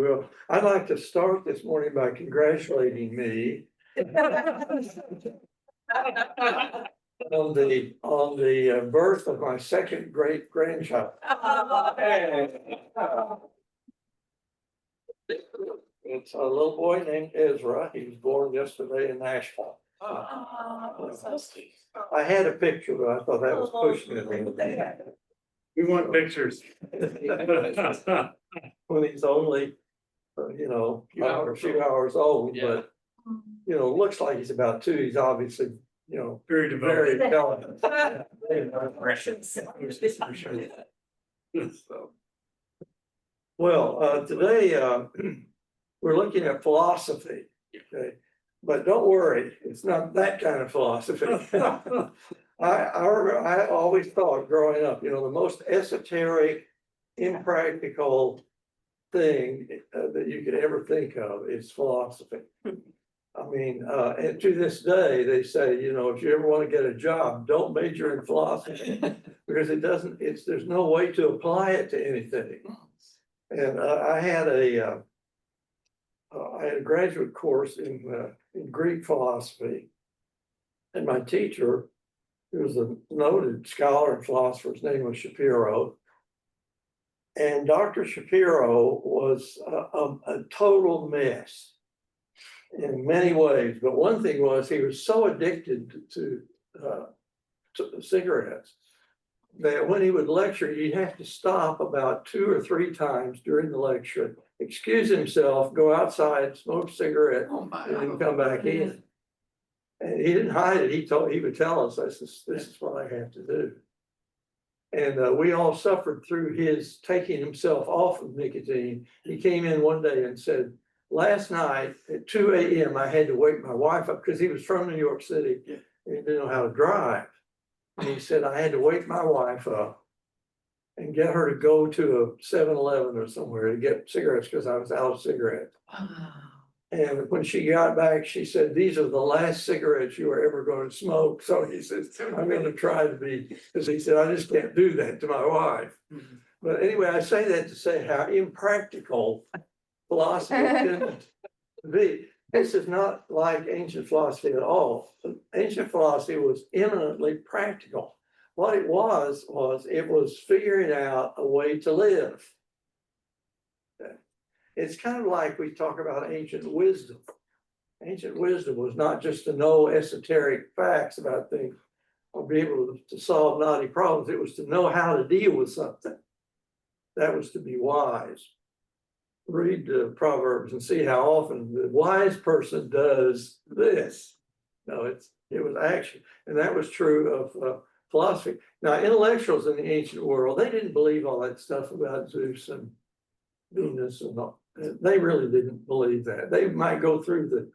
will. I'd like to start this morning by congratulating me on the birth of my second great grandchild. It's a little boy named Ezra. He was born yesterday in Nashville. I had a picture, but I thought that was pushing it. We want pictures. When he's only, a few hours old, Yeah. but, looks like he's about 2. He's obviously, Very very developed. intelligent. So. Well, today, we're looking at philosophy, okay? But don't worry, it's not that kind of philosophy. I always thought growing up, the most esoteric, impractical thing that you could ever think of is philosophy. I mean, and to this day, they say, if you ever want to get a job, don't major in philosophy because there's no way to apply it to anything. And I had a graduate course in Greek philosophy, and my teacher, who was a noted scholar and philosopher, his name was Shapiro. And Dr. Shapiro was a total mess in many ways. But one thing was he was so addicted to cigarettes that when he would lecture, he'd have to stop about 2 or 3 times during the lecture, excuse himself, go outside, smoke a cigarette, and then come back in. And he didn't hide it. He would tell us, this is what I have to do. And we all suffered through his taking himself off of nicotine. He came in one day and said, last night at 2 a.m. I had to wake my wife up because he was from New York City and he didn't know how to drive. And he said, I had to wake my wife up and get her to go to a 7-Eleven or somewhere to get cigarettes because I was out of cigarettes. And when she got back, she said, these are the last cigarettes you are ever going to smoke. So he says, I'm going to try to be, because he said, I just can't do that to my wife. But anyway, I say that to say how impractical philosophy can be. This is not like ancient philosophy at all. Ancient philosophy was eminently practical. What it was it was figuring out a way to live. It's kind of like we talk about ancient wisdom. Ancient wisdom was not just to know esoteric facts about things or be able to solve knotty problems. It was to know how to deal with something. That was to be wise. Read the Proverbs and see how often the wise person does this. No, it was action. And that was true of philosophy. Now, intellectuals in the ancient world, they didn't believe all that stuff about Zeus and Venus and all. They really didn't believe that. They might go through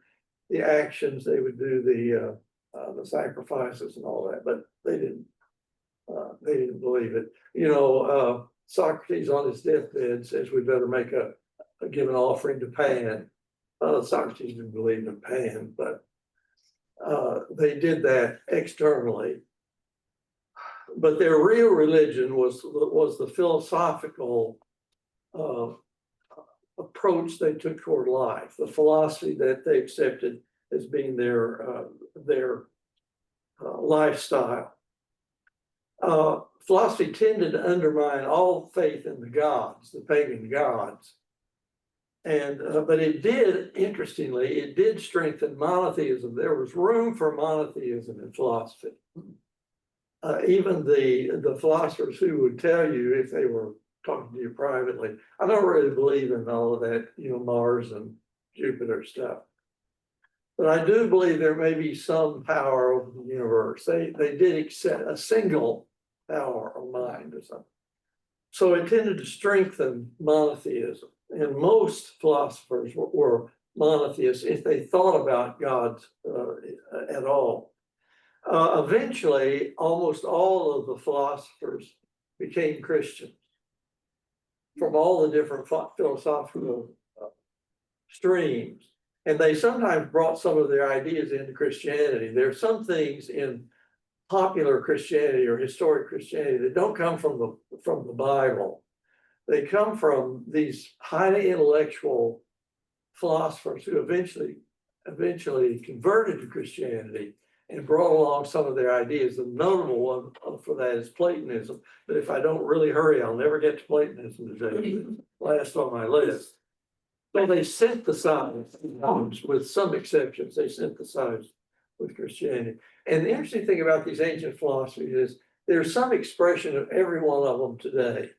the actions, they would do the sacrifices and all that, but they didn't believe it. Socrates on his deathbed says we better give an offering to Pan. Socrates didn't believe in Pan, but they did that externally. But their real religion was the philosophical approach they took toward life, the philosophy that they accepted as being their lifestyle. Philosophy tended to undermine all faith in the gods, the pagan gods. And but it did strengthen monotheism. There was room for monotheism in philosophy. Even the philosophers who would tell you if they were talking to you privately, I don't really believe in all of that, Mars and Jupiter stuff. But I do believe there may be some power over the universe. They did accept a single power or mind or something. So it tended to strengthen monotheism. And most philosophers were monotheists if they thought about God at all. Eventually, almost all of the philosophers became Christians from all the different philosophical streams. And they sometimes brought some of their ideas into Christianity. There are some things in popular Christianity or historic Christianity that don't come from the Bible. They come from these highly intellectual philosophers who eventually converted to Christianity and brought along some of their ideas. The notable one for that is Platonism. But if I don't really hurry, I'll never get to Platonism today. Last on my list. So they synthesized, with some exceptions, they synthesized with Christianity. And the interesting thing about these ancient philosophies is there's some expression of every one of them today.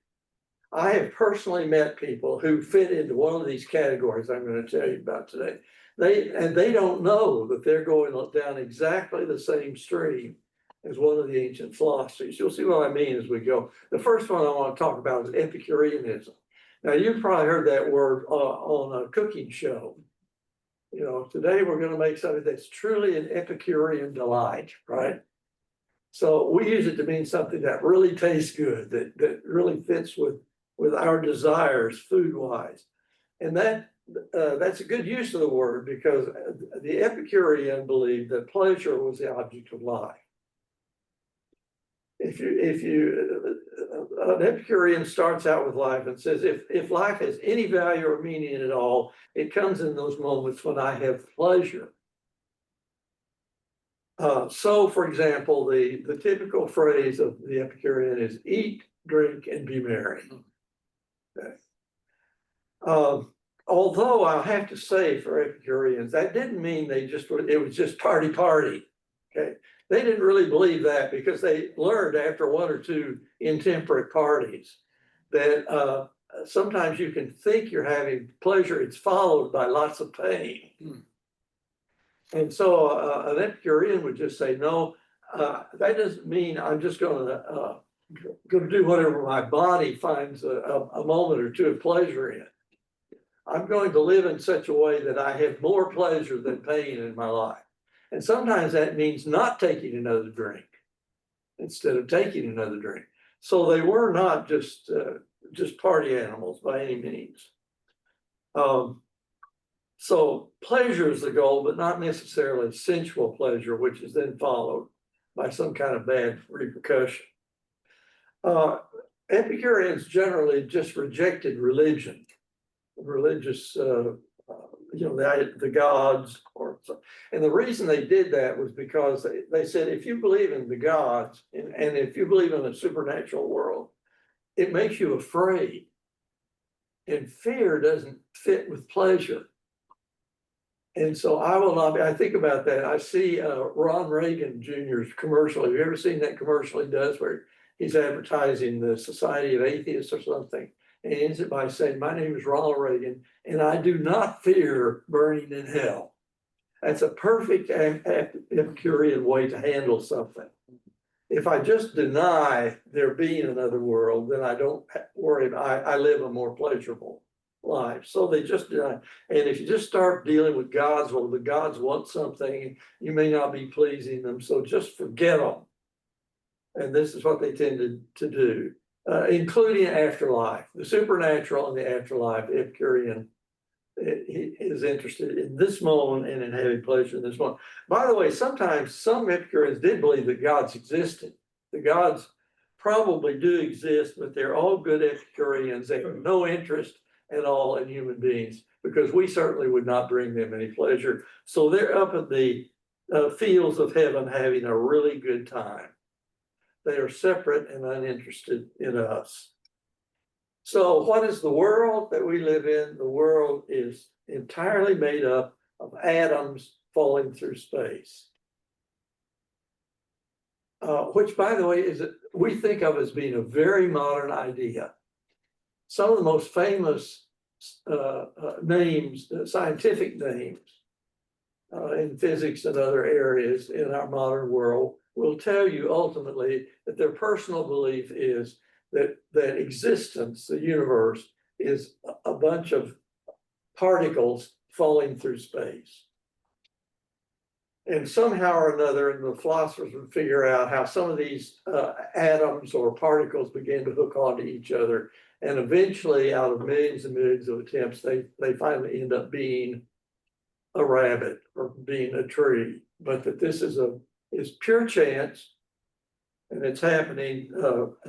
I have personally met people who fit into one of these categories I'm going to tell you about today. They don't know that they're going down exactly the same stream as one of the ancient philosophies. You'll see what I mean as we go. The first one I want to talk about is Epicureanism. Now, you've probably heard that word on a cooking show. You know, today we're going to make something that's truly an Epicurean delight, right? So we use it to mean something that really tastes good, that really fits with our desires food-wise. And that's a good use of the word, because the Epicurean believed that pleasure was the object of life. An Epicurean starts out with life and says, if life has any value or meaning at all, it comes in those moments when I have pleasure. So, for example, the typical phrase of the Epicurean is eat, drink, and be merry. Okay. Although I'll have to say, for Epicureans, that didn't mean it was just party. Okay. They didn't really believe that, because they learned after one or two intemperate parties that sometimes you can think you're having pleasure, it's followed by lots of pain. And so an Epicurean would just say, no, that doesn't mean I'm just going to do whatever my body finds a moment or two of pleasure in. I'm going to live in such a way that I have more pleasure than pain in my life. And sometimes that means not taking another drink instead of taking another drink. So they were not just party animals by any means. So pleasure is the goal, but not necessarily sensual pleasure, which is then followed by some kind of bad repercussion. Epicureans generally just rejected religion, religious, the gods, and the reason they did that was because they said, if you believe in the gods and if you believe in a supernatural world, it makes you afraid, and fear doesn't fit with pleasure. And so I think about that. I see Ron Reagan Jr.'s commercial. Have you ever seen that commercial he does where he's advertising the Society of Atheists or something? And he ends it by saying, my name is Ronald Reagan, and I do not fear burning in hell. That's a perfect Epicurean way to handle something. If I just deny there being another world, then I don't worry. I live a more pleasurable life. So they just deny. And if you just start dealing with gods, well, the gods want something, you may not be pleasing them, so just forget them. And this is what they tended to do. Including afterlife, the supernatural and the afterlife. Epicurean he is interested in this moment and in having pleasure in this moment. By the way, sometimes some Epicureans did believe that gods existed. The gods probably do exist, but they're all good Epicureans. They have no interest at all in human beings, because we certainly would not bring them any pleasure. So they're up in the fields of heaven having a really good time. They are separate and uninterested in us. So what is the world that we live in? The world is entirely made up of atoms falling through space. Which, by the way, we think of as being a very modern idea. Some of the most famous names, scientific names in physics and other areas in our modern world will tell you ultimately that their personal belief is that existence, the universe, is a bunch of particles falling through space. And somehow or another, and the philosophers would figure out how some of these atoms or particles begin to hook onto each other. And eventually, out of millions and millions of attempts, they finally end up being a rabbit or being a tree. But that this is pure chance, and it's happening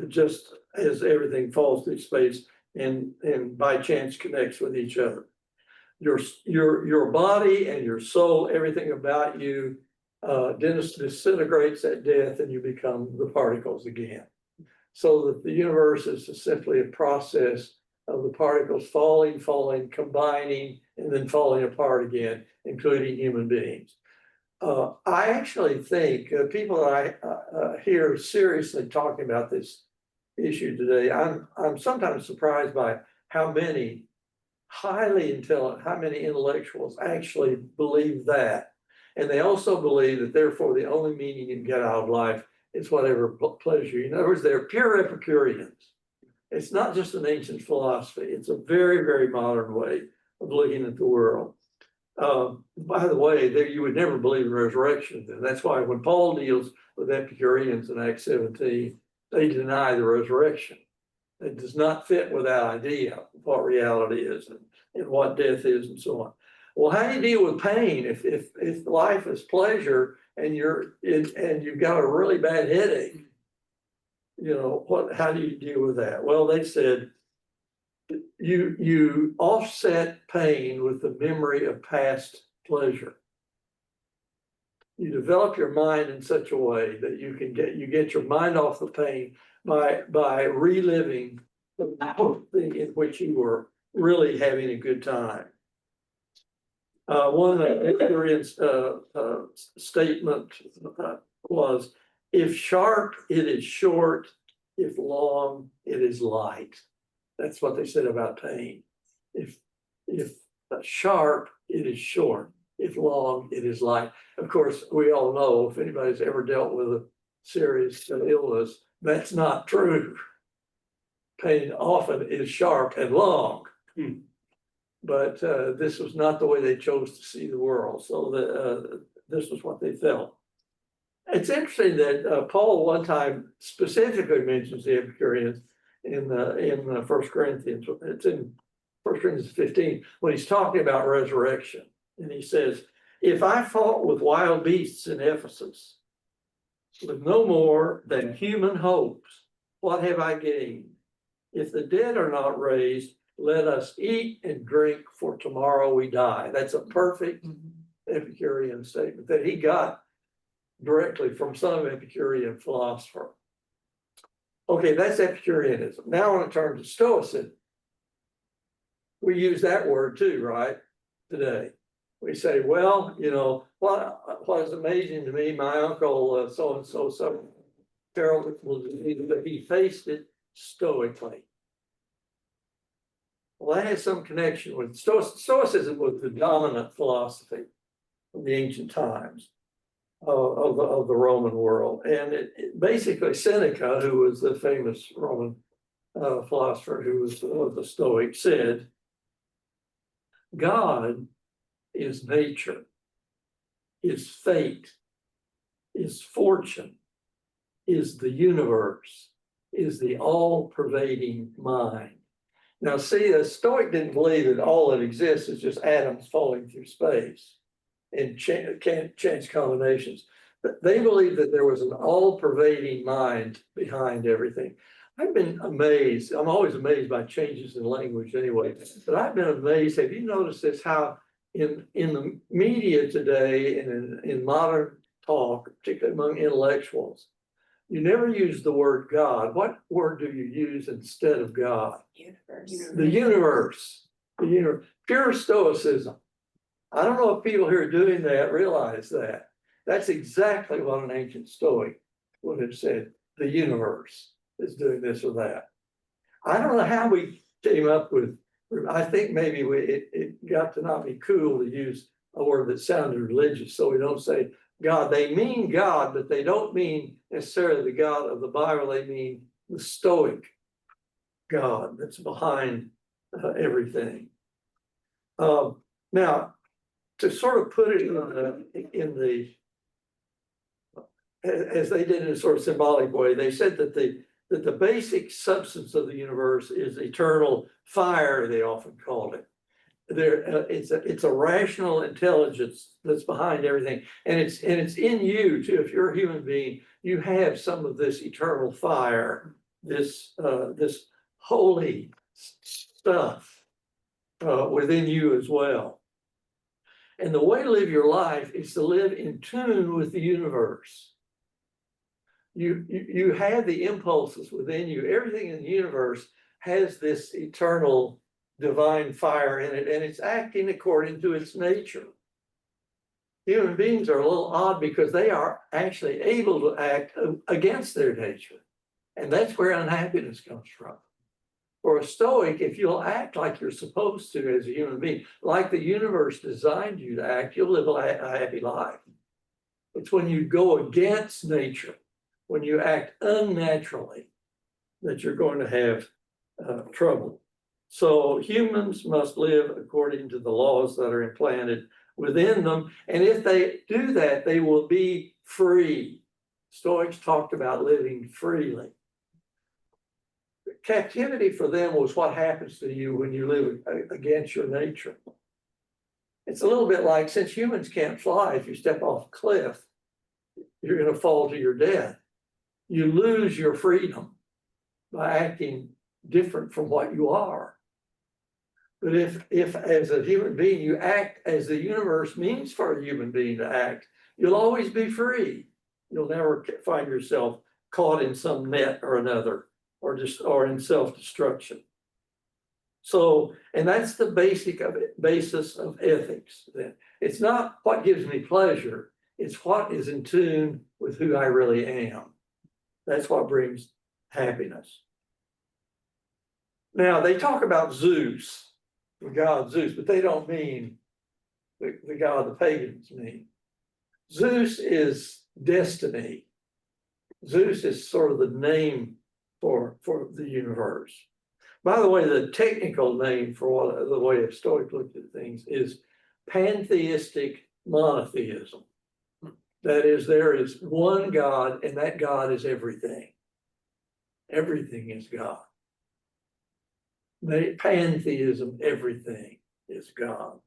just as everything falls through space. and by chance connects with each other. Your body and your soul, everything about you, disintegrates at death, and you become the particles again. So that the universe is simply a process of the particles falling, combining, and then falling apart again, including human beings. I actually think people that I hear seriously talking about this issue today, I'm sometimes surprised by how many highly intelligent, how many intellectuals actually believe that. And they also believe that therefore the only meaning you can get out of life is whatever pleasure. In other words, they're pure Epicureans. It's not just an ancient philosophy. It's a very, very modern way of looking at the world. By the way, you would never believe in resurrection. And that's why when Paul deals with Epicureans in Acts 17, they deny the resurrection. It does not fit with that idea of what reality is and what death is and so on. Well, how do you deal with pain if life is pleasure and you've got a really bad headache? You know, how do you deal with that? Well, they said you offset pain with the memory of past pleasure. You develop your mind in such a way that you get your mind off the pain by reliving the thing in which you were really having a good time. One experience statement was, if sharp, it is short. If long, it is light. That's what they said about pain. If sharp, it is short. If long, it is light. Of course, we all know, if anybody's ever dealt with a serious illness, that's not true. Pain often is sharp and long. But this was not the way they chose to see the world. So this was what they felt. It's interesting that Paul one time specifically mentions the Epicureans in 1 Corinthians. It's in 1 Corinthians 15 when he's talking about resurrection. And he says, if I fought with wild beasts in Ephesus, with no more than human hopes, what have I gained? If the dead are not raised, let us eat and drink, for tomorrow we die. That's a perfect Epicurean statement that he got directly from some Epicurean philosopher. Okay, that's Epicureanism. Now I want to turn to Stoicism. We use that word too, right? Today. We say, well, you know, what is amazing to me, my uncle so-and-so suffered terrible disease, but he faced it stoically. Well, that has some connection with Stoicism was the dominant philosophy of the ancient times of the Roman world. And it basically Seneca, who was the famous Roman philosopher who was the Stoic, said, God is nature, is fate, is fortune, is the universe, is the all-pervading mind. Now, see, a Stoic didn't believe that all that exists is just atoms falling through space and chance combinations. But they believed that there was an all-pervading mind behind everything. I've been amazed. I'm always amazed by changes in language anyway, but I've been amazed. Have you noticed this, how in the media today and in modern talk, particularly among intellectuals, you never use the word God. What word do you use instead of God? Universe. The universe. The universe. Pure Stoicism. I don't know if people who are doing that realize that. That's exactly what an ancient Stoic would have said. The universe is doing this or that. I don't know how we came up with, I think maybe it got to not be cool to use a word that sounded religious, so we don't say God. They mean God, but they don't mean necessarily the God of the Bible. They mean the Stoic God that's behind everything. Now, to sort of put it in the as they did in a sort of symbolic way, they said that the basic substance of the universe is eternal fire, they often called it. It's a rational intelligence that's behind everything, and it's in you too. If you're a human being, you have some of this eternal fire, this holy stuff within you as well. And the way to live your life is to live in tune with the universe. You have the impulses within you. Everything in the universe has this eternal divine fire in it, and it's acting according to its nature. Human beings are a little odd because they are actually able to act against their nature. And that's where unhappiness comes from. For a Stoic, if you'll act like you're supposed to as a human being, like the universe designed you to act, you'll live a happy life. It's when you go against nature, when you act unnaturally, that you're going to have trouble. So humans must live according to the laws that are implanted within them. And if they do that, they will be free. Stoics talked about living freely. Captivity for them was what happens to you when you live against your nature. It's a little bit like, since humans can't fly, if you step off a cliff, you're going to fall to your death. You lose your freedom by acting different from what you are. But if as a human being, you act as the universe means for a human being to act, you'll always be free. You'll never find yourself caught in some net or another, or in self-destruction. So, and that's the basis of ethics. It's not what gives me pleasure, it's what is in tune with who I really am. That's what brings happiness. Now, they talk about Zeus, the god Zeus, but they don't mean the god the pagans mean. Zeus is destiny. Zeus is sort of the name for the universe. By the way, the technical name for the way a Stoic looked at things is pantheistic monotheism. That is, there is one God, and that God is everything. Everything is God. Pantheism, everything is God.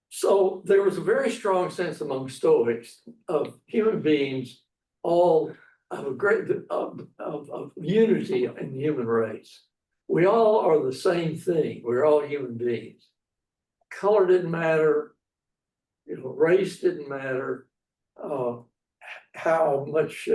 So there was a very strong sense among Stoics of human beings all of a great of unity in the human race. We all are the same thing. We're all human beings. Color didn't matter, race didn't matter, how much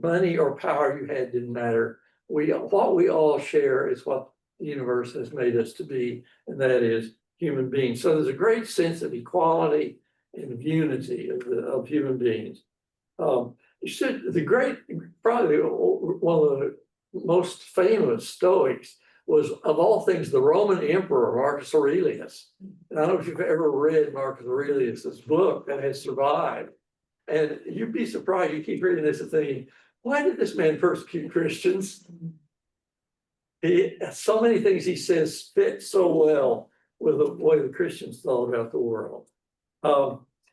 money or power you had didn't matter. What we all share is what the universe has made us to be, and that is human beings. So there's a great sense of equality and of unity of human beings. Probably one of the most famous Stoics was, of all things, the Roman Emperor Marcus Aurelius. And I don't know if you've ever read Marcus Aurelius's book that has survived. And you'd be surprised, you keep reading this and thinking, why did this man persecute Christians? So many things he says fit so well with the way the Christians thought about the world.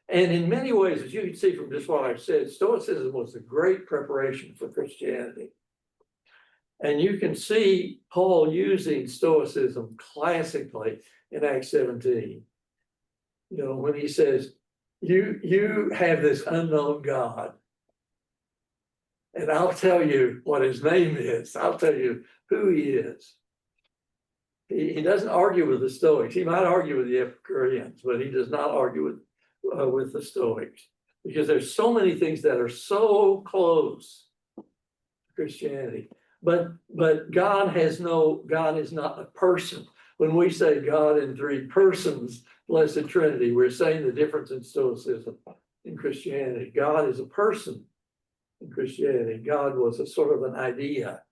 And in many ways, as you can see from just what I've said, Stoicism was a great preparation for Christianity. And you can see Paul using Stoicism classically in Acts 17. When he says, you have this unknown God, and I'll tell you what his name is. I'll tell you who he is. He doesn't argue with the Stoics. He might argue with the Epicureans, but he does not argue with the Stoics, because there's so many things that are so close to Christianity. But God is not a person. When we say God in three persons, Blessed Trinity, we're saying the difference in Stoicism in Christianity. God is a person in Christianity. God was a sort of an idea,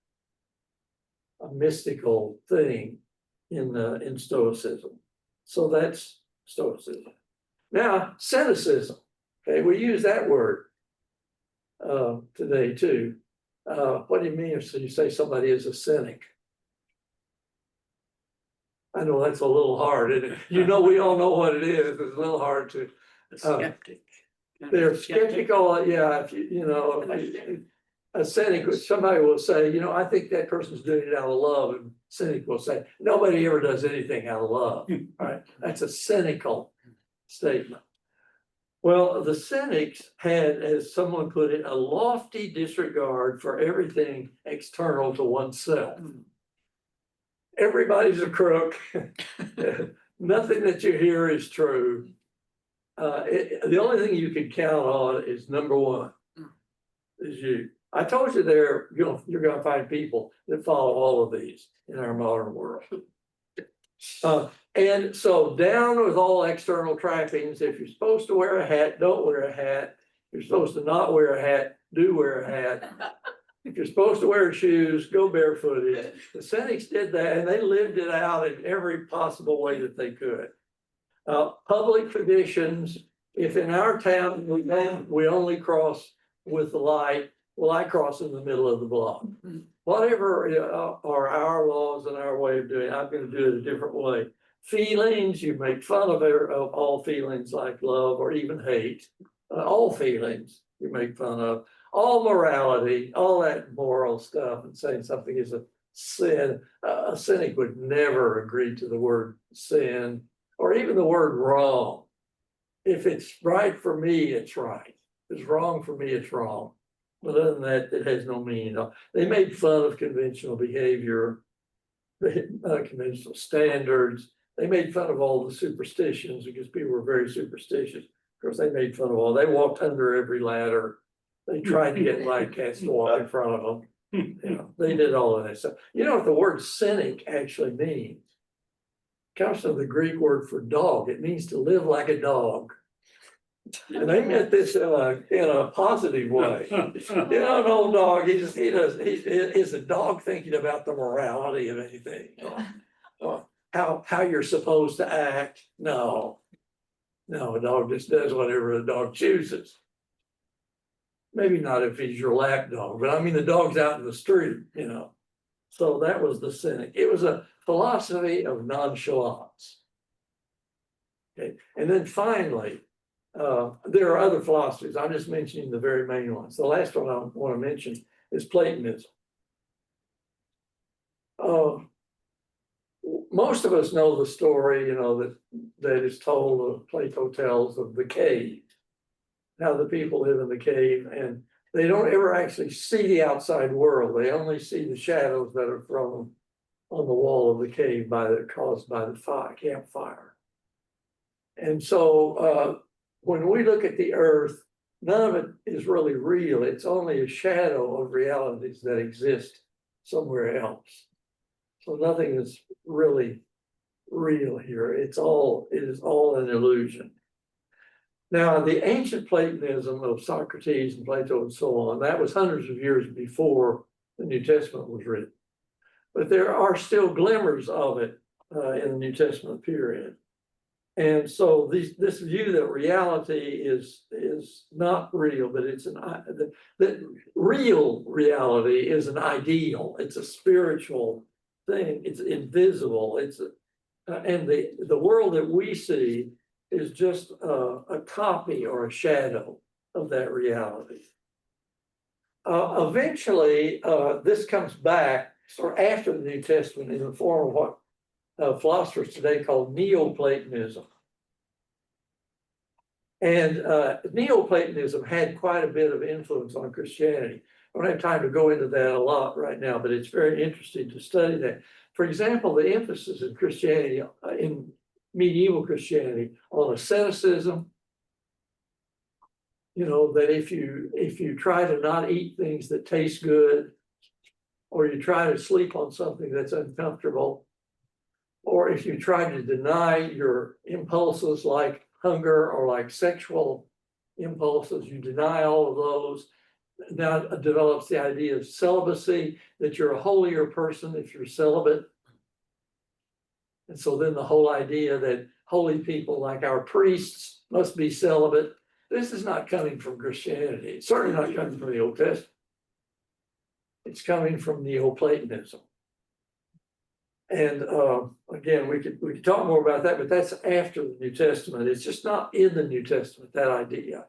a mystical thing in Stoicism. So that's Stoicism. Now, cynicism. Okay, we use that word today too. What do you mean if you say somebody is a cynic? I know that's a little hard, isn't it? We all know what it is. It's a little hard to. A skeptic. They're skeptical. Yeah, a cynic, somebody will say, I think that person's doing it out of love, and cynic will say, nobody ever does anything out of love. Right? That's a cynical statement. Well, the Cynics had, as someone put it, a lofty disregard for everything external to oneself. Everybody's a crook. Nothing that you hear is true. The only thing you can count on is number one, is you. I told you there, you're gonna find people that follow all of these in our modern world. And so down with all external trappings. If you're supposed to wear a hat, don't wear a hat. If you're supposed to not wear a hat, do wear a hat. If you're supposed to wear shoes, go barefooted. The Cynics did that and they lived it out in every possible way that they could. Public traditions, if in our town we only cross with the light, well, I cross in the middle of the block. Whatever are our laws and our way of doing it, I'm going to do it a different way. Feelings, you make fun of all feelings like love or even hate. All feelings you make fun of. All morality, all that moral stuff, and saying something is a sin. A cynic would never agree to the word sin or even the word wrong. If it's right for me, it's right. If it's wrong for me, it's wrong. But other than that, it has no meaning. They made fun of conventional behavior, conventional standards. They made fun of all the superstitions because people were very superstitious. Of course, they made fun of all. They walked under every ladder. They tried to get black cats to walk in front of them. They did all of that stuff. You know what the word cynic actually means? It comes from the Greek word for dog. It means to live like a dog. And they meant this in a positive way. An old dog, he's a dog thinking about the morality of anything. Or how you're supposed to act. No, a dog just does whatever the dog chooses. Maybe not if he's your lap dog, but I mean, the dog's out in the street, So that was the Cynic. It was a philosophy of nonchalance. Okay, and then finally, there are other philosophies. I'm just mentioning the very main ones. The last one I want to mention is Platonism. Most of us know the story, that is told, Plato tells of the cave, how the people live in the cave and they don't ever actually see the outside world. They only see the shadows that are thrown on the wall of the cave caused by the campfire. And so when we look at the earth, none of it is really real. It's only a shadow of realities that exist somewhere else. So nothing is really real here. It is all an illusion. Now, the ancient Platonism of Socrates and Plato and so on, that was hundreds of years before the New Testament was written. But there are still glimmers of it in the New Testament period. And so this view that reality is not real, but it's that real reality is an ideal. It's a spiritual thing. It's invisible. And the world that we see is just a copy or a shadow of that reality. Eventually, this comes back sort of after the New Testament in the form of what philosophers today call Neoplatonism. And Neoplatonism had quite a bit of influence on Christianity. I don't have time to go into that a lot right now, but it's very interesting to study that. For example, the emphasis in Christianity, in medieval Christianity, on asceticism, that if you try to not eat things that taste good, or you try to sleep on something that's uncomfortable, or if you try to deny your impulses like hunger or like sexual impulses, you deny all of those. Now it develops the idea of celibacy, that you're a holier person if you're celibate. And so then the whole idea that holy people like our priests must be celibate, this is not coming from Christianity. It's certainly not coming from the Old Testament. It's coming from Neoplatonism. And again, we could talk more about that, but that's after the New Testament. It's just not in the New Testament, that idea.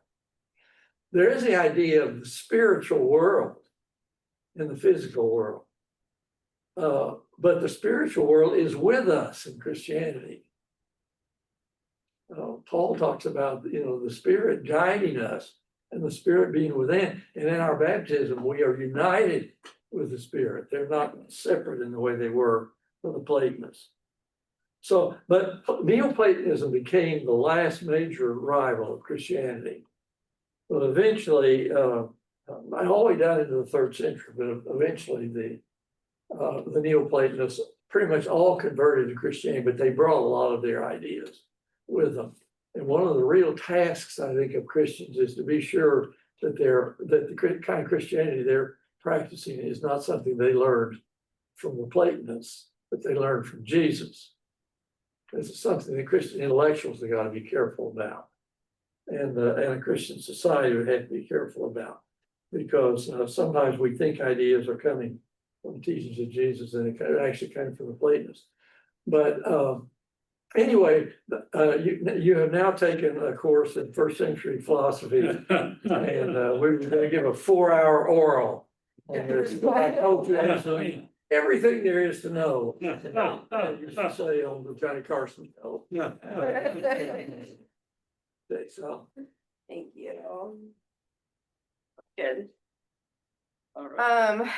There is the idea of the spiritual world and the physical world. But the spiritual world is with us in Christianity. Paul talks about, the Spirit guiding us and the Spirit being within. And in our baptism, we are united with the Spirit. They're not separate in the way they were for the Platonists. So, but Neoplatonism became the last major rival of Christianity. But eventually, all the way down into the 3rd century, but eventually the Neoplatonists pretty much all converted to Christianity, but they brought a lot of their ideas with them. And one of the real tasks, I think, of Christians is to be sure that the kind of Christianity they're practicing is not something they learned from the Platonists, but they learned from Jesus. This is something that Christian intellectuals have got to be careful about, and a Christian society would have to be careful about, because sometimes we think ideas are coming from the teachings of Jesus, and it actually came from the Platonists. But anyway, you have now taken a course in 1st century philosophy, and we're going to give a 4-hour oral on this. I told you absolutely everything there is to know. I used to say on the Johnny Carson show. So. Thank you. Good. All right.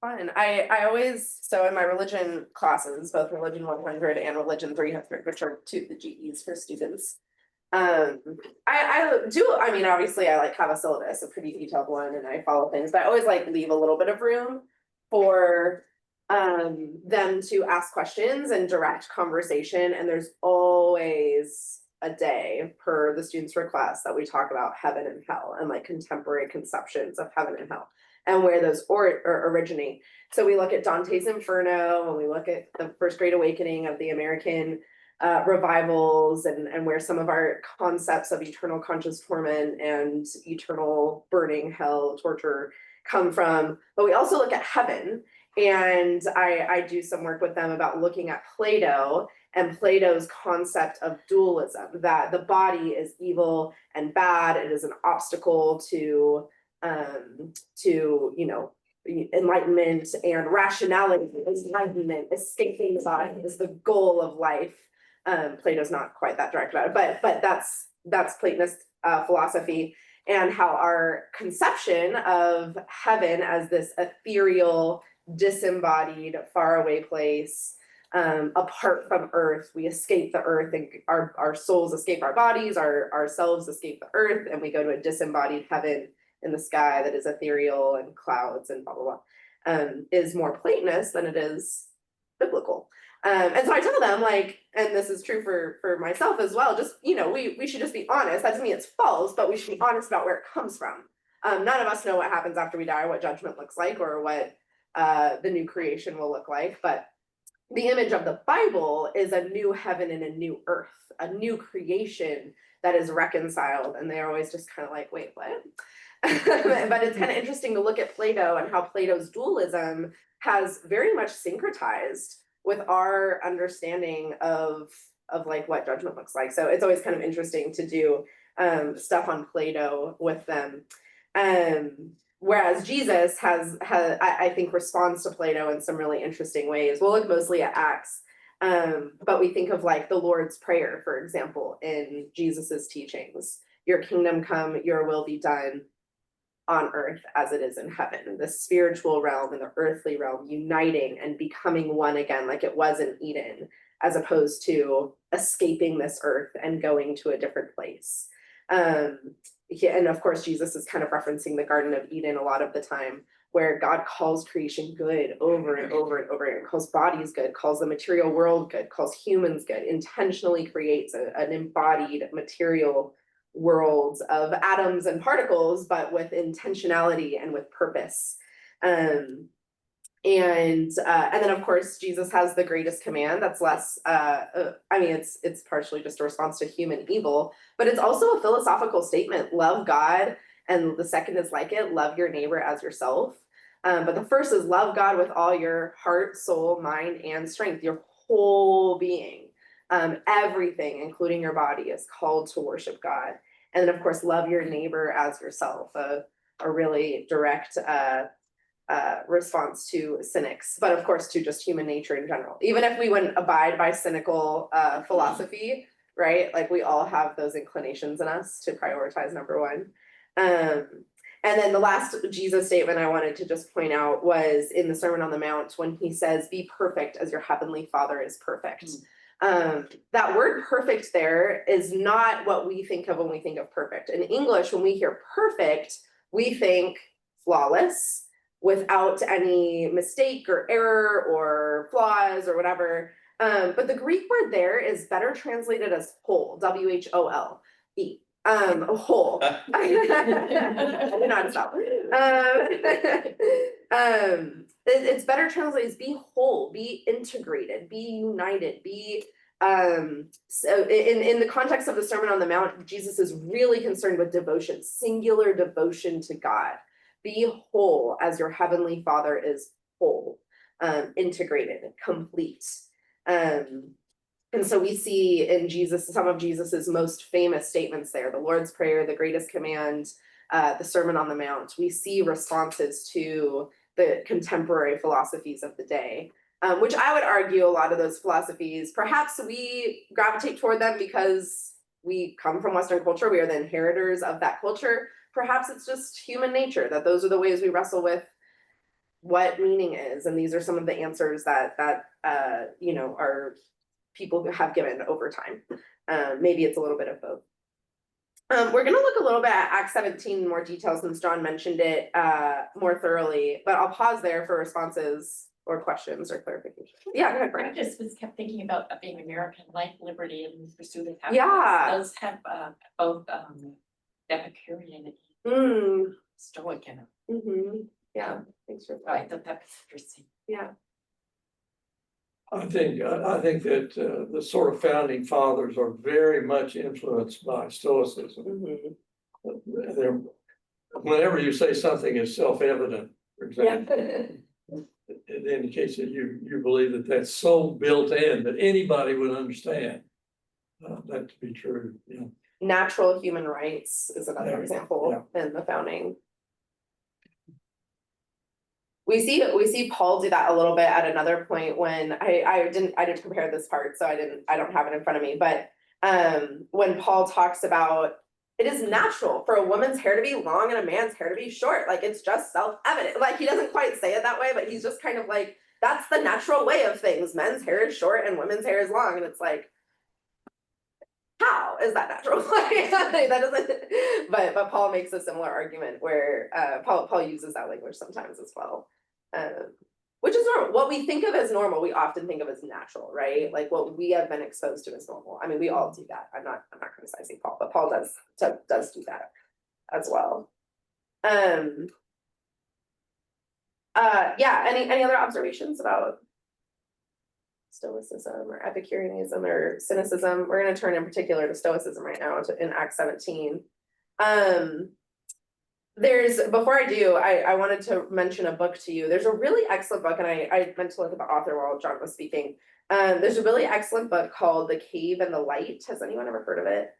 Fun. I always, so in my religion classes, both Religion 100 and Religion 300, which are the GEs for students. I mean, obviously I have a syllabus, a pretty detailed one, and I follow things, but I always leave a little bit of room for them to ask questions and direct conversation. And there's always a day per the students' request that we talk about heaven and hell and contemporary conceptions of heaven and hell and where those originate. So we look at Dante's Inferno, and we look at the First Great Awakening of the American revivals, and where some of our concepts of eternal conscious torment and eternal burning, hell, torture come from. But we also look at heaven, and I do some work with them about looking at Plato and Plato's concept of dualism, that the body is evil and bad. It is an obstacle to enlightenment and rationality. Enlightenment, escaping the body is the goal of life. Plato's not quite that direct about it, but that's Platonist philosophy, and how our conception of heaven as this ethereal, disembodied, faraway place, apart from earth. We escape the earth, and our souls escape our bodies, ourselves escape the earth, and we go to a disembodied heaven in the sky that is ethereal and clouds and blah blah blah, is more Platonist than it is biblical. And so I tell them, and this is true for myself as well, just, we should just be honest. That doesn't mean it's false, but we should be honest about where it comes from. None of us know what happens after we die, what judgment looks like, or what the new creation will look like. But the image of the Bible is a new heaven and a new earth, a new creation that is reconciled. And they're always just kind of wait, what? But it's kind of interesting to look at Plato and how Plato's dualism has very much syncretized with our understanding of what judgment looks like. So it's always kind of interesting to do stuff on Plato with them. Whereas Jesus has I think responds to Plato in some really interesting ways. We'll look mostly at Acts, but we think of the Lord's Prayer, for example, in Jesus's teachings. Your kingdom come, your will be done on earth as it is in heaven. The spiritual realm and the earthly realm uniting and becoming one again, like it was in Eden, as opposed to escaping this earth and going to a different place. And of course, Jesus is kind of referencing the Garden of Eden a lot of the time, where God calls creation good over and over and over again, calls bodies good, calls the material world good, calls humans good, intentionally creates an embodied material world of atoms and particles, but with intentionality and with purpose. And then of course Jesus has the greatest command that's less it's partially just a response to human evil, but it's also a philosophical statement: love God, and the second is like it, love your neighbor as yourself. But the first is love God with all your heart, soul, mind, and strength. Your whole being, everything including your body, is called to worship God. And then of course love your neighbor as yourself, a really direct response to cynics, but of course to just human nature in general. Even if we wouldn't abide by cynical philosophy, right? Like we all have those inclinations in us to prioritize number one. And then the last Jesus statement I wanted to just point out was in the Sermon on the Mount when he says, be perfect as your heavenly Father is perfect. That word perfect there is not what we think of when we think of perfect. In English, when we hear perfect, we think flawless, without any mistake or error or flaws or whatever. But the Greek word there is better translated as whole, W-H-O-L-E. Whole. I did not stop. It's better translated as be whole, be integrated, be united, be so in the context of the Sermon on the Mount, Jesus is really concerned with devotion, singular devotion to God. Be whole as your heavenly Father is whole, integrated, complete. And so we see in Jesus, some of Jesus's most famous statements there, the Lord's Prayer, the greatest command, the Sermon on the Mount. We see responses to the contemporary philosophies of the day, which I would argue a lot of those philosophies, perhaps we gravitate toward them because we come from Western culture. We are the inheritors of that culture. Perhaps it's just human nature that those are the ways we wrestle with what meaning is. And these are some of the answers that are people who have given over time. Maybe it's a little bit of both. We're going to look a little bit at Acts 17 in more detail since John mentioned it more thoroughly, but I'll pause there for responses or questions or clarification. Yeah, go ahead, Brian. I just kept thinking about being American, life, liberty, and pursuit of happiness. Yeah. Those have both Epicurean and Stoic in them. Yeah, thanks for I thought that was interesting. Yeah. I think that the sort of founding fathers are very much influenced by Stoicism. Whenever you say something is self-evident, for example, it indicates that you believe that that's so built in that anybody would understand that to be true. Yeah. Natural human rights is another example in the founding. We see Paul do that a little bit at another point when I didn't compare this part, so I don't have it in front of me, but when Paul talks about it is natural for a woman's hair to be long and a man's hair to be short, like it's just self-evident. Like he doesn't quite say it that way, but he's just kind of like, that's the natural way of things. Men's hair is short and women's hair is long, and it's like, how is that natural? That doesn't. But Paul makes a similar argument where Paul uses that language sometimes as well. Which is normal. What we think of as normal, we often think of as natural, right? Like what we have been exposed to as normal. I mean, we all do that. I'm not criticizing Paul, but Paul does do that as well. Yeah, any other observations about Stoicism or Epicureanism or Cynicism? We're going to turn in particular to Stoicism right now in Acts 17. Before I do, I wanted to mention a book to you. There's a really excellent book, and I meant to look at the author while John was speaking. There's a really excellent book called The Cave and the Light. Has anyone ever heard of it?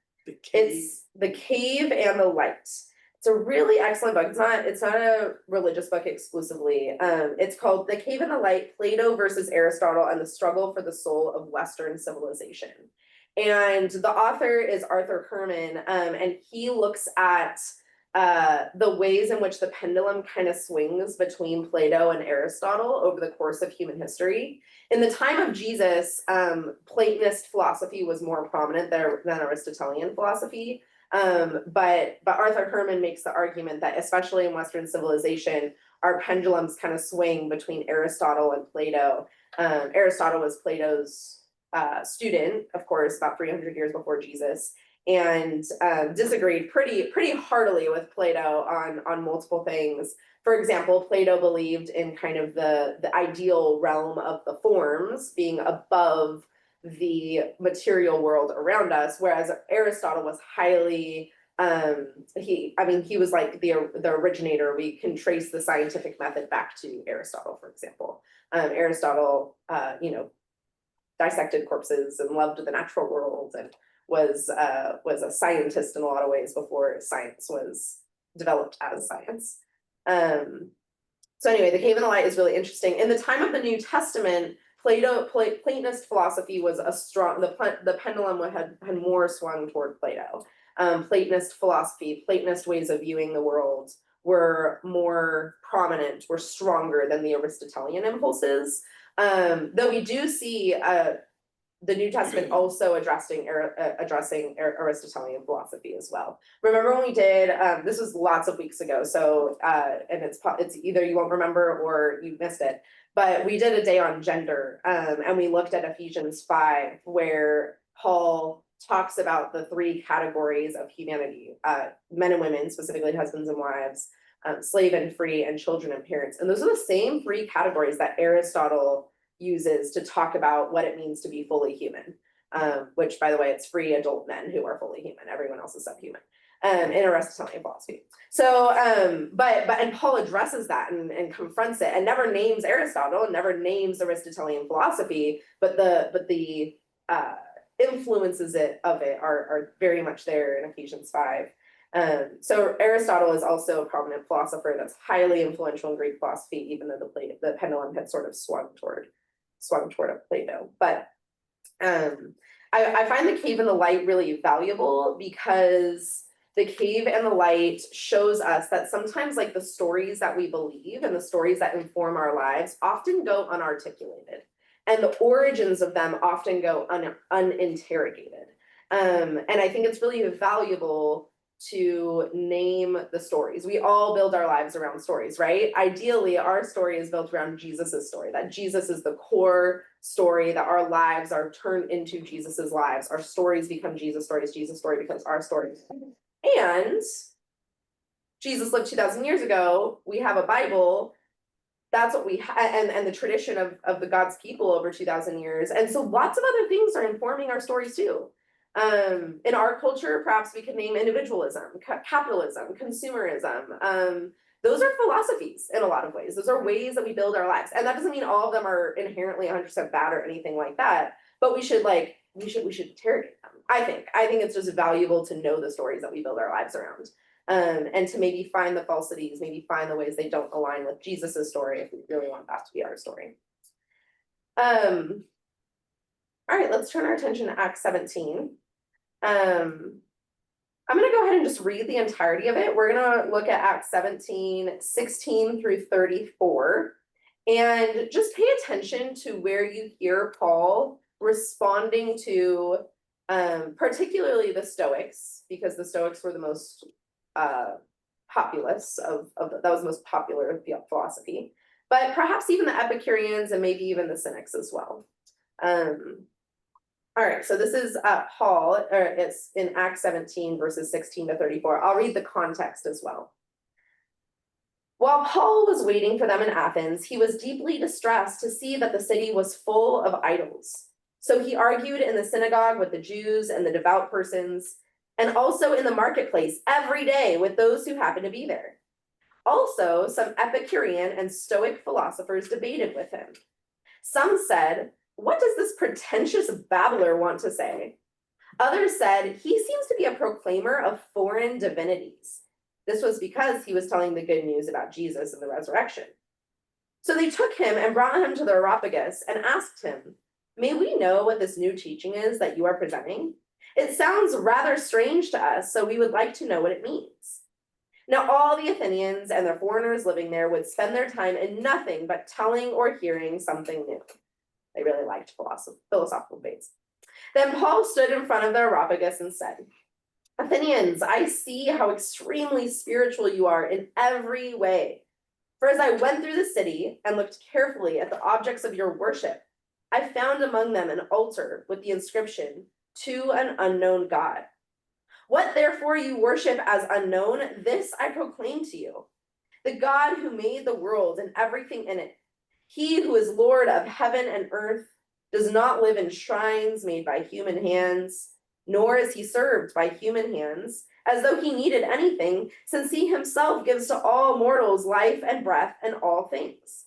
It's The Cave and the Light. It's a really excellent book. It's not a religious book exclusively. It's called The Cave and the Light, Plato versus Aristotle and the Struggle for the Soul of Western Civilization. And the author is Arthur Kerman, and he looks at the ways in which the pendulum kind of swings between Plato and Aristotle over the course of human history. In the time of Jesus, Platonist philosophy was more prominent than Aristotelian philosophy. But Arthur Kerman makes the argument that especially in Western civilization, our pendulums kind of swing between Aristotle and Plato. Aristotle was Plato's student, of course, about 300 years before Jesus, and disagreed pretty heartily with Plato on multiple things. For example, Plato believed in kind of the ideal realm of the forms being above the material world around us, whereas Aristotle was highly he was like the originator. We can trace the scientific method back to Aristotle, for example. Aristotle dissected corpses and loved the natural world and was a scientist in a lot of ways before science was developed as science. So anyway, The Cave and the Light is really interesting. In the time of the New Testament, Platonist philosophy was a strong, the pendulum had more swung toward Plato. Platonist philosophy, Platonist ways of viewing the world were more prominent, were stronger than the Aristotelian impulses. Though we do see the New Testament also addressing Aristotelian philosophy as well. Remember when we did, this was lots of weeks ago, so, and it's either you won't remember or you missed it, but we did a day on gender, and we looked at Ephesians 5, where Paul talks about the three categories of humanity, men and women, specifically husbands and wives, slave and free, and children and parents. And those are the same three categories that Aristotle uses to talk about what it means to be fully human, which, by the way, it's free adult men who are fully human. Everyone else is subhuman in Aristotelian philosophy. So, and Paul addresses that and confronts it and never names Aristotle and never names Aristotelian philosophy, but the influences of it are very much there in Ephesians 5. So Aristotle is also a prominent philosopher that's highly influential in Greek philosophy, even though the pendulum had sort of swung toward a Plato. But I find the cave and the light really valuable because the cave and the light shows us that sometimes, like, the stories that we believe and the stories that inform our lives often go unarticulated, and the origins of them often go uninterrogated. And I think it's really valuable to name the stories. We all build our lives around stories, right? Ideally, our story is built around Jesus's story, that Jesus is the core story, that our lives are turned into Jesus's lives. Our stories become Jesus stories. Jesus' story becomes our story. And Jesus lived 2,000 years ago. We have a Bible. That's what we and the tradition of the God's people over 2,000 years. And so lots of other things are informing our stories too. In our culture, perhaps we could name individualism, capitalism, consumerism. Those are philosophies in a lot of ways. Those are ways that we build our lives. And that doesn't mean all of them are inherently 100% bad or anything like that, but we should interrogate them. I think it's just valuable to know the stories that we build our lives around. And to maybe find the falsities, maybe find the ways they don't align with Jesus's story if we really want that to be our story. All right, let's turn our attention to Acts 17. I'm going to go ahead and just read the entirety of it. We're going to look at Acts 17, 16 through 34, and just pay attention to where you hear Paul responding to particularly the Stoics, because the Stoics were the most populous that was the most popular of the philosophy, but perhaps even the Epicureans and maybe even the Cynics as well. All right, so this is Paul, or it's in Acts 17, verses 16 to 34. I'll read the context as well. While Paul was waiting for them in Athens, he was deeply distressed to see that the city was full of idols. So he argued in the synagogue with the Jews and the devout persons, and also in the marketplace every day with those who happened to be there. Also, some Epicurean and Stoic philosophers debated with him. Some said, "What does this pretentious babbler want to say?" Others said, "He seems to be a proclaimer of foreign divinities." This was because he was telling the good news about Jesus and the resurrection. So they took him and brought him to the Areopagus and asked him, "May we know what this new teaching is that you are presenting? It sounds rather strange to us, so we would like to know what it means." Now all the Athenians and the foreigners living there would spend their time in nothing but telling or hearing something new. They really liked philosophical debates. Then Paul stood in front of the Areopagus and said, "Athenians, I see how extremely spiritual you are in every way. For as I went through the city and looked carefully at the objects of your worship, I found among them an altar with the inscription, 'To an unknown God.' What therefore you worship as unknown, this I proclaim to you. The God who made the world and everything in it, he who is Lord of heaven and earth, does not live in shrines made by human hands, nor is he served by human hands, as though he needed anything, since he himself gives to all mortals life and breath and all things.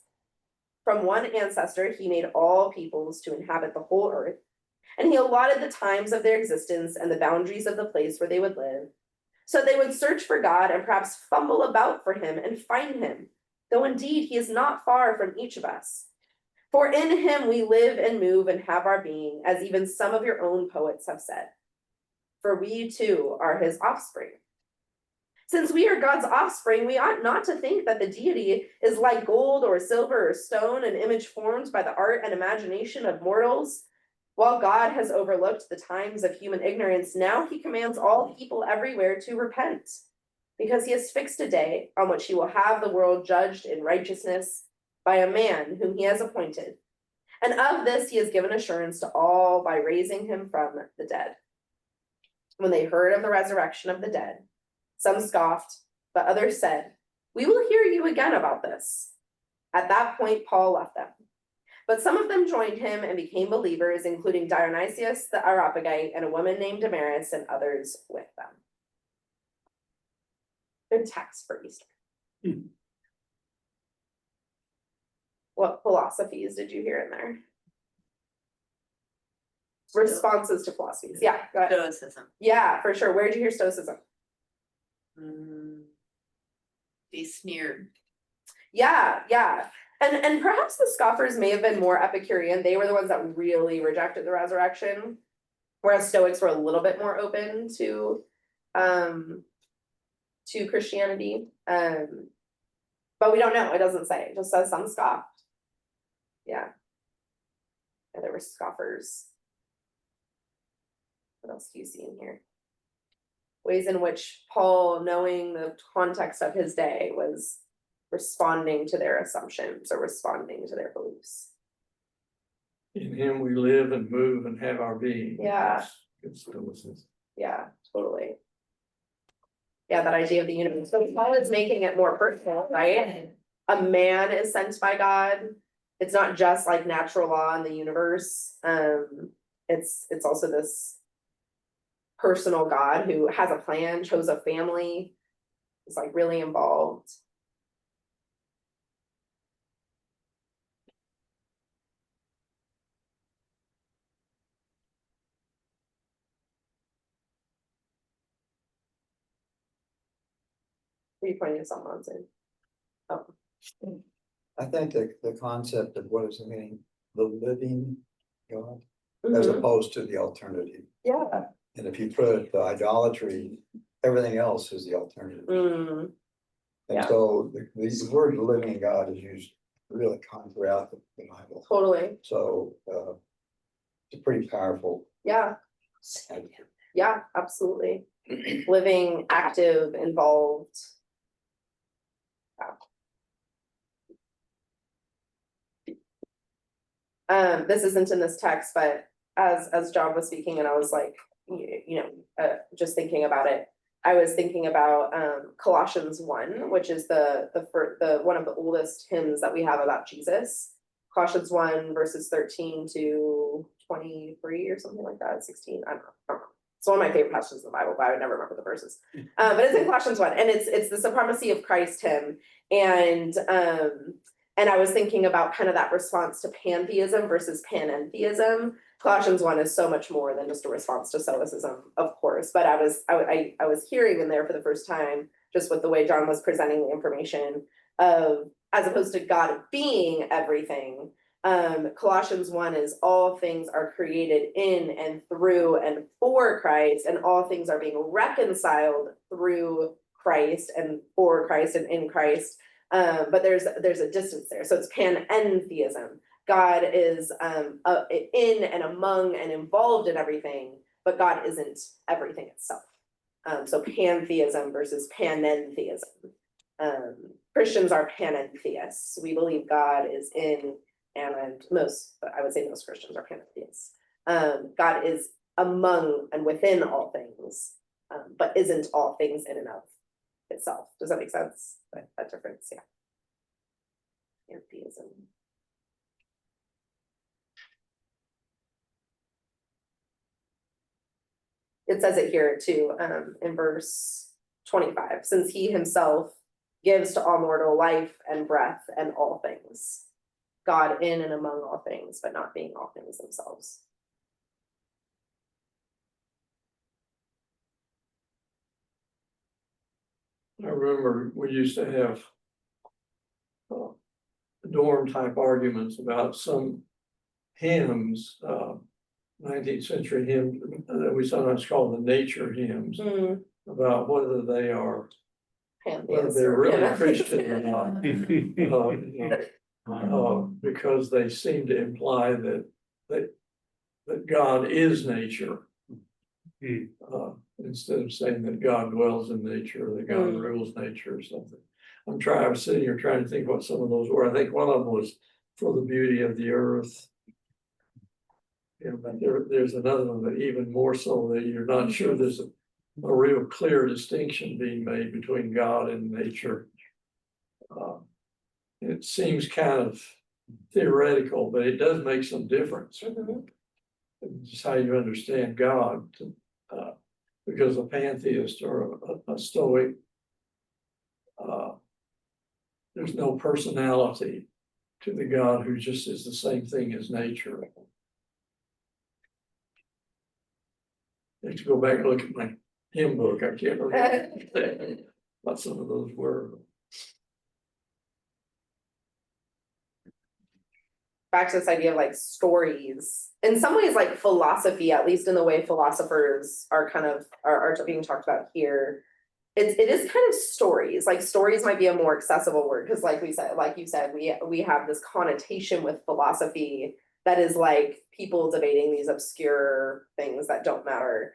From one ancestor he made all peoples to inhabit the whole earth, and he allotted the times of their existence and the boundaries of the place where they would live, so they would search for God and perhaps fumble about for him and find him, though indeed he is not far from each of us. For in him we live and move and have our being, as even some of your own poets have said. For we too are his offspring. Since we are God's offspring, we ought not to think that the deity is like gold or silver or stone, an image formed by the art and imagination of mortals. While God has overlooked the times of human ignorance, now he commands all people everywhere to repent, because he has fixed a day on which he will have the world judged in righteousness by a man whom he has appointed. And of this he has given assurance to all by raising him from the dead. When they heard of the resurrection of the dead, some scoffed, but others said, "We will hear you again about this." At that point, Paul left them. But some of them joined him and became believers, including Dionysius the Areopagite and a woman named Damaris and others with them. Good text for Easter. What philosophies did you hear in there? Responses to philosophies. Yeah, go ahead. Stoicism. Yeah, for sure. Where did you hear Stoicism? Be sneered. Yeah. And perhaps the scoffers may have been more Epicurean. They were the ones that really rejected the resurrection, whereas Stoics were a little bit more open to Christianity. But we don't know. It doesn't say. It just says some scoffed. Yeah. And there were scoffers. What else do you see in here? Ways in which Paul, knowing the context of his day, was responding to their assumptions or responding to their beliefs. In him we live and move and have our being. Yeah. It's Stoicism. Yeah, totally. Yeah, that idea of the universe. So Paul is making it more personal, right? A man is sent by God. It's not just like natural law in the universe. It's also this personal God who has a plan, chose a family, is like really involved. Are you pointing to someone saying? Oh. I think the concept of what is the meaning, the living God, as opposed to the alternative. Yeah. And if you put the idolatry, everything else is the alternative. Yeah. And so the word living God is used really kind throughout the Bible. Totally. So it's a pretty powerful. Yeah. Yeah, absolutely. Living, active, involved. This isn't in this text, but as John was speaking and I was like, just thinking about it, I was thinking about Colossians 1, which is the one of the oldest hymns that we have about Jesus. Colossians 1 verses 13 to 23 or something like that, 16, I don't know. It's one of my favorite passages in the Bible, but I would never remember the verses. But it's in Colossians 1, and it's the supremacy of Christ hymn. And I was thinking about kind of that response to pantheism versus panentheism. Colossians 1 is so much more than just a response to Stoicism, of course. But I was hearing in there for the first time, just with the way John was presenting the information of, as opposed to God being everything, Colossians 1 is all things are created in and through and for Christ, and all things are being reconciled through Christ and for Christ and in Christ. But there's a distance there. So it's panentheism. God is in and among and involved in everything, but God isn't everything itself. So pantheism versus panentheism. Christians are panentheists. We believe God is in, and I would say most Christians are panentheists. God is among and within all things, but isn't all things in and of itself. Does that make sense? That difference, yeah. Pantheism. It says it here too, in verse 25, since he himself gives to all mortal life and breath and all things. God in and among all things, but not being all things themselves. I remember we used to have dorm type arguments about some hymns, 19th century hymns, that we sometimes call the nature hymns, about whether they are, whether Pantheist they're or- really yeah. Christian or not. Because they seem to imply that God is nature. Instead of saying that God dwells in nature, or that God rules nature or something. I was sitting here trying to think what some of those were. I think one of them was for the beauty of the earth. But there's another one that even more so that you're not sure there's a real clear distinction being made between God and nature. It seems kind of theoretical, but it does make some difference. Just how you understand God, because a pantheist or a stoic, there's no personality to the God who just is the same thing as nature. I have to go back and look at my hymn book. I can't remember what some of those were. Back to this idea of like stories, in some ways like philosophy, at least in the way philosophers are kind of are being talked about here, it is kind of stories. Like stories might be a more accessible word, because like you said, we have this connotation with philosophy that is like people debating these obscure things that don't matter.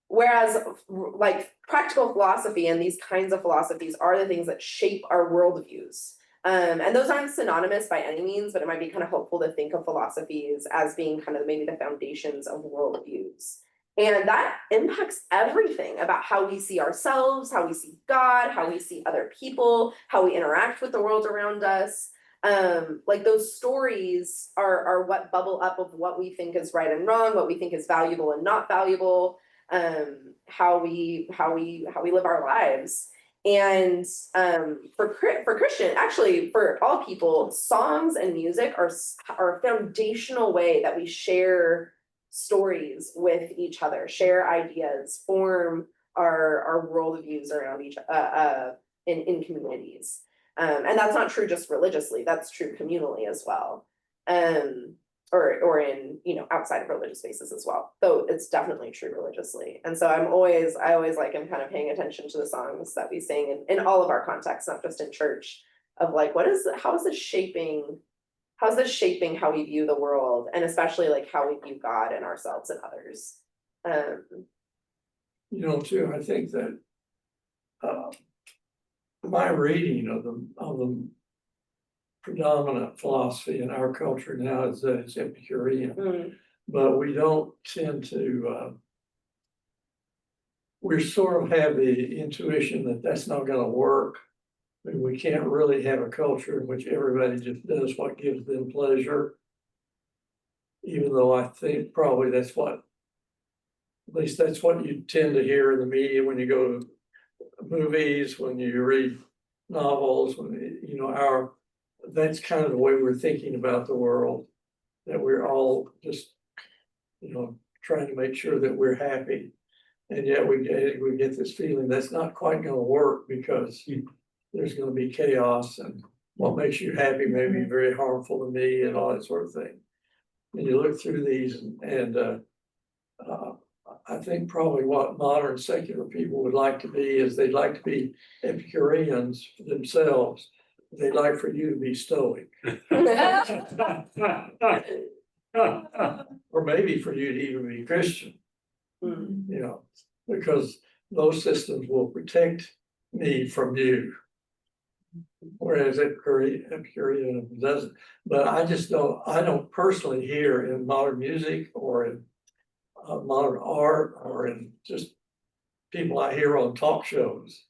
Whereas like practical philosophy and these kinds of philosophies are the things that shape our worldviews. And those aren't synonymous by any means, but it might be kind of helpful to think of philosophies as being kind of maybe the foundations of worldviews. And that impacts everything about how we see ourselves, how we see God, how we see other people, how we interact with the world around us. Like those stories are what bubble up of what we think is right and wrong, what we think is valuable and not valuable, how we live our lives. And for Christian, actually for all people, songs and music are a foundational way that we share stories with each other, share ideas, form our worldviews around each in communities. And that's not true just religiously, that's true communally as well. Or in, outside of religious spaces as well, though it's definitely true religiously. And so I always like am kind of paying attention to the songs that we sing in all of our contexts, not just in church, of like, how is this shaping how we view the world, and especially like how we view God and ourselves and others. Too, I think that my reading of the predominant philosophy in our culture now is that it's Epicurean, but we don't tend to, we sort of have the intuition that that's not going to work. I mean, we can't really have a culture in which everybody just does what gives them pleasure, even though I think probably at least that's what you tend to hear in the media when you go to movies, when you read novels, that's kind of the way we're thinking about the world, that we're all just, trying to make sure that we're happy. And yet we get this feeling that's not quite going to work, because there's going to be chaos, and what makes you happy may be very harmful to me, and all that sort of thing. And you look through these and I think probably what modern secular people would like to be is they'd like to be Epicureans themselves. They'd like for you to be Stoic. Or maybe for you to even be Christian, because those systems will protect me from you. Whereas Epicureanism doesn't. But I don't personally hear in modern music or in modern art or in just people I hear on talk shows.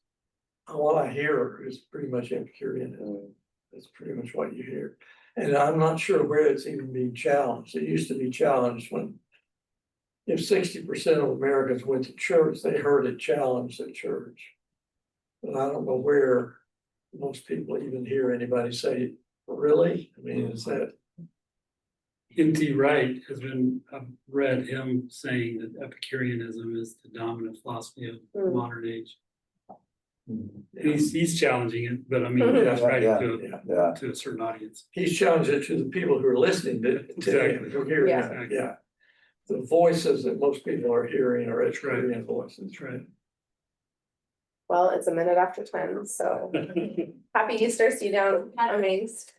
What I hear is pretty much Epicureanism. That's pretty much what you hear. And I'm not sure where it's even being challenged. It used to be challenged when, if 60% of Americans went to church, they heard it challenged at church. But I don't know where most people even hear anybody say, really? I mean, is that? N.T. Wright has been, I've read him saying that Epicureanism is the dominant philosophy of the modern age. Mhm. He's challenging it, but I mean, Mhm. he's writing Yeah, to, yeah. Yeah, to a certain audience. He's challenged it to the people who are listening to him, Exactly. who hear Yeah. him, yeah. The voices that most people are hearing are That's right. Etruscan voices. That's right. Well, it's a minute after 10, so happy Easter, see you down, amazed.